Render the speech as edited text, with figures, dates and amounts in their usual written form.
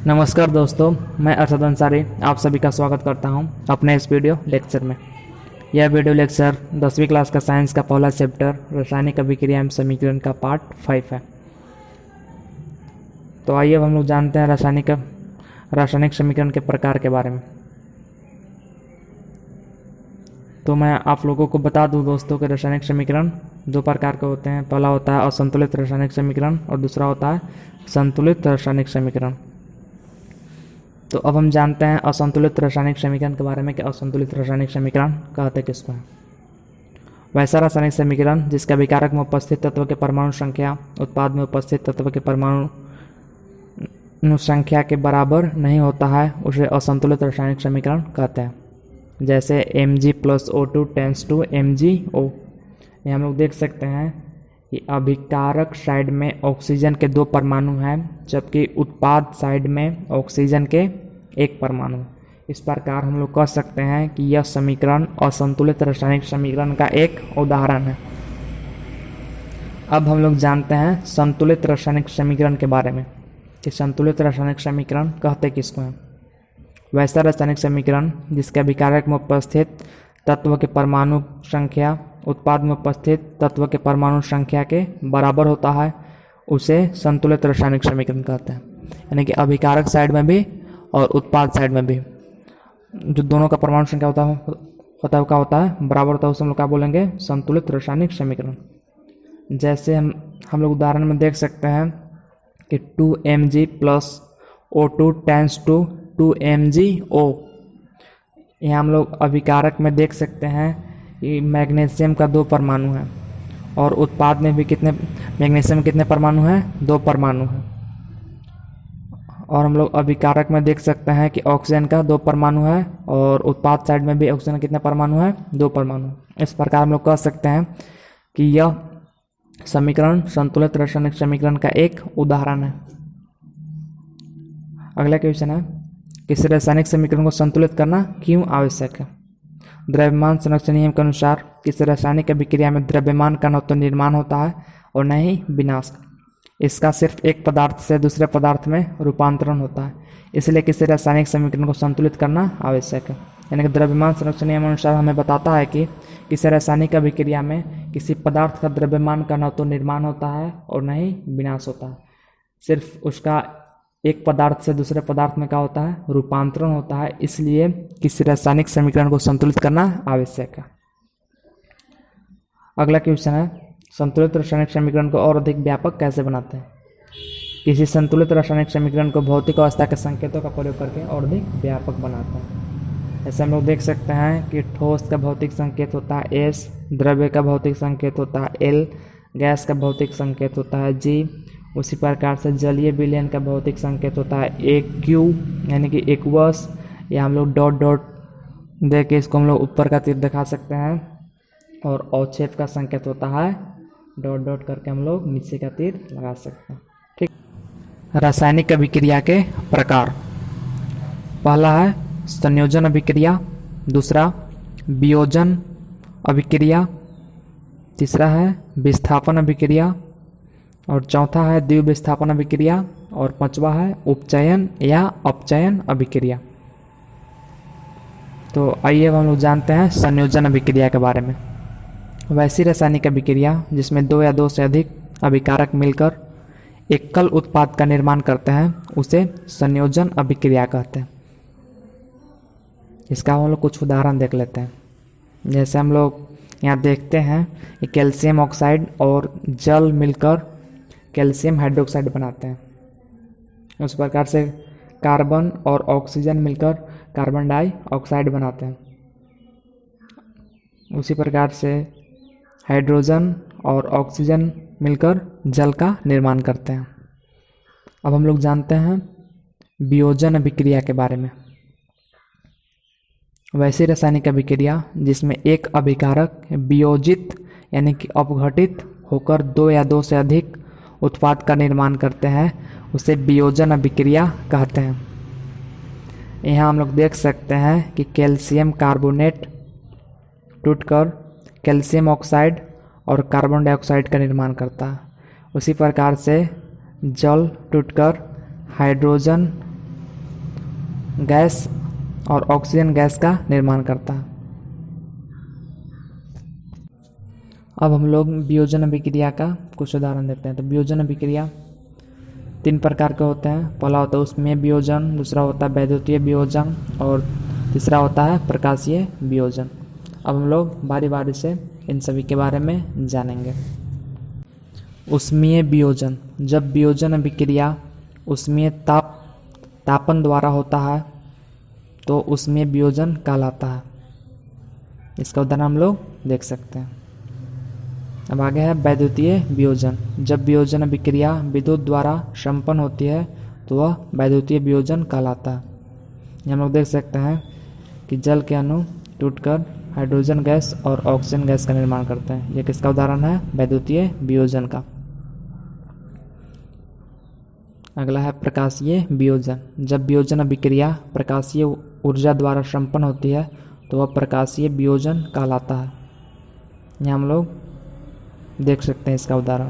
नमस्कार दोस्तों, मैं अरशद अंसारी आप सभी का स्वागत करता हूं अपने इस वीडियो लेक्चर में। यह वीडियो लेक्चर 10वीं क्लास का साइंस का पहला चैप्टर रासायनिक अभिक्रिया एवं समीकरण का पार्ट 5 है। तो आइए अब हम लोग जानते हैं रासायनिक समीकरण के प्रकार के बारे में। तो मैं आप लोगों को बता दूं दोस्तों कि रासायनिक समीकरण दो प्रकार के होते हैं। पहला होता है असंतुलित रासायनिक समीकरण और दूसरा होता है संतुलित रासायनिक समीकरण। तो अब हम जानते हैं असंतुलित रासायनिक समीकरण के बारे में कि असंतुलित रासायनिक समीकरण कहते किसको हैं। वैसा रासायनिक समीकरण जिसका विकारक में उपस्थित तत्व के परमाणु संख्या उत्पाद में उपस्थित तत्व के परमाणु संख्या के बराबर नहीं होता है उसे असंतुलित रासायनिक समीकरण कहते हैं। जैसे Mg+O2 टेंस टू MgO। ये हम लोग देख सकते हैं कि अभिकारक साइड में ऑक्सीजन के 2 परमाणु हैं जबकि उत्पाद साइड में ऑक्सीजन के 1 परमाणु। इस प्रकार हम लोग कह सकते हैं कि यह समीकरण असंतुलित रासायनिक समीकरण का एक उदाहरण है। अब हम लोग जानते हैं संतुलित रासायनिक समीकरण के बारे में कि संतुलित रासायनिक समीकरण कहते किसको हैं। वैसा रासायनिक समीकरण जिसके अभिकारक में उपस्थित तत्व के परमाणु संख्या उत्पाद में उपस्थित तत्व के परमाणु संख्या के बराबर होता है उसे संतुलित रासायनिक समीकरण कहते हैं। यानी कि अभिकारक साइड में भी और उत्पाद साइड में भी जो दोनों का परमाणु संख्या होता है बराबर होता है उसे हम लोग क्या बोलेंगे, संतुलित रासायनिक समीकरण। जैसे हम लोग उदाहरण में देख सकते हैं कि 2Mg+O2 टेंस टू 2MgO। यहाँ हम लोग अभिकारक में देख सकते हैं कि मैग्नीशियम का 2 परमाणु है और उत्पाद में भी मैग्नीशियम कितने परमाणु हैं, 2 परमाणु हैं। और हम लोग अभिकारक में देख सकते हैं कि ऑक्सीजन का 2 परमाणु है और उत्पाद साइड में भी ऑक्सीजन कितने परमाणु हैं, 2 परमाणु। इस प्रकार हम लोग कह सकते हैं कि यह समीकरण संतुलित रासायनिक समीकरण का एक उदाहरण है। अगला क्वेश्चन है, किसी रासायनिक समीकरण को संतुलित करना क्यों आवश्यक है। द्रव्यमान संरक्षण नियम के अनुसार किसी रासायनिक अभिक्रिया में द्रव्यमान का न तो निर्माण होता है और न ही विनाश। इसका सिर्फ एक पदार्थ से दूसरे पदार्थ में रूपांतरण होता है। इसलिए किसी रासायनिक समीकरण को संतुलित करना आवश्यक है। यानी कि द्रव्यमान संरक्षण नियम अनुसार हमें बताता है कि किसी रासायनिक अभिक्रिया में किसी पदार्थ का द्रव्यमान का न तो निर्माण होता है और न ही विनाश होता है। सिर्फ उसका एक पदार्थ से दूसरे पदार्थ में क्या होता है, रूपांतरण होता है। इसलिए किसी रासायनिक समीकरण को संतुलित करना आवश्यक है। अगला क्वेश्चन है, संतुलित रासायनिक समीकरण को और अधिक व्यापक कैसे बनाते हैं। किसी संतुलित रासायनिक समीकरण को भौतिक अवस्था के संकेतों का प्रयोग करके और अधिक व्यापक बनाते हैं। ऐसे हम लोग देख सकते हैं कि ठोस का भौतिक संकेत होता है S, द्रव्य का भौतिक संकेत होता है L, गैस का भौतिक संकेत होता है G। उसी प्रकार से जलीय विलयन का भौतिक संकेत होता है AQ यानी कि एक्वस। या हम लोग डॉट डॉट दे के इसको हम लोग ऊपर का तीर दिखा सकते हैं। और अवक्षेप का संकेत होता है डॉट डॉट करके हम लोग नीचे का तीर लगा सकते हैं। ठीक। रासायनिक अभिक्रिया के प्रकार, पहला है संयोजन अभिक्रिया, दूसरा वियोजन अभिक्रिया, तीसरा है विस्थापन अभिक्रिया और चौथा है द्विविस्थापन अभिक्रिया और पांचवा है उपचयन या अपचयन अभिक्रिया। तो आइए हम लोग जानते हैं संयोजन अभिक्रिया के बारे में। वैसी रासायनिक अभिक्रिया जिसमें 2 या 2 से अधिक अभिकारक मिलकर एकल उत्पाद का निर्माण करते हैं उसे संयोजन अभिक्रिया कहते हैं। इसका हम लोग कुछ उदाहरण देख लेते हैं। जैसे हम लोग यहाँ देखते हैं कि कैल्शियम ऑक्साइड और जल मिलकर कैल्शियम हाइड्रोक्साइड बनाते हैं। उस प्रकार से कार्बन और ऑक्सीजन मिलकर कार्बन डाइऑक्साइड बनाते हैं। उसी प्रकार से हाइड्रोजन और ऑक्सीजन मिलकर जल का निर्माण करते हैं। अब हम लोग जानते हैं वियोजन अभिक्रिया के बारे में। वैसी रासायनिक अभिक्रिया जिसमें एक अभिकारक वियोजित यानी कि अपघटित होकर 2 या 2 से अधिक उत्पाद का निर्माण करते हैं उसे वियोजन अभिक्रिया कहते हैं। यहाँ हम लोग देख सकते हैं कि कैल्शियम कार्बोनेट टूटकर कैल्शियम ऑक्साइड और कार्बन डाइऑक्साइड का निर्माण करता है। उसी प्रकार से जल टूटकर हाइड्रोजन गैस और ऑक्सीजन गैस का निर्माण करता है। अब हम लोग वियोजन अभिक्रिया का कुछ उदाहरण देते हैं। तो वियोजन अभिक्रिया 3 प्रकार के होते हैं। पहला होता है उसमें वियोजन, दूसरा होता है वैद्युतीय वियोजन और तीसरा होता है प्रकाशीय वियोजन। अब हम लोग बारी बारी से इन सभी के बारे में जानेंगे। ऊष्मीय वियोजन, जब वियोजन अभिक्रिया ऊष्मीय तापन द्वारा होता है तो ऊष्मीय वियोजन कहलाता है। इसका उदाहरण हम लोग देख सकते हैं। अब आगे है वैद्युतीय वियोजन, जब वियोजन अभिक्रिया विद्युत द्वारा संपन्न होती है तो वह वैद्युतीय वियोजन कहलाता है। हम लोग देख सकते हैं कि जल के अणु टूटकर हाइड्रोजन गैस और ऑक्सीजन गैस का निर्माण करते हैं। यह किसका उदाहरण है? वैद्युतीय वियोजन का। अगला है प्रकाशीय वियोजन, जब वियोजन अभिक्रिया प्रकाशीय ऊर्जा द्वारा संपन्न होती है तो वह प्रकाशीय वियोजन कहलाता है। यहाँ हम लोग देख सकते हैं इसका उदाहरण।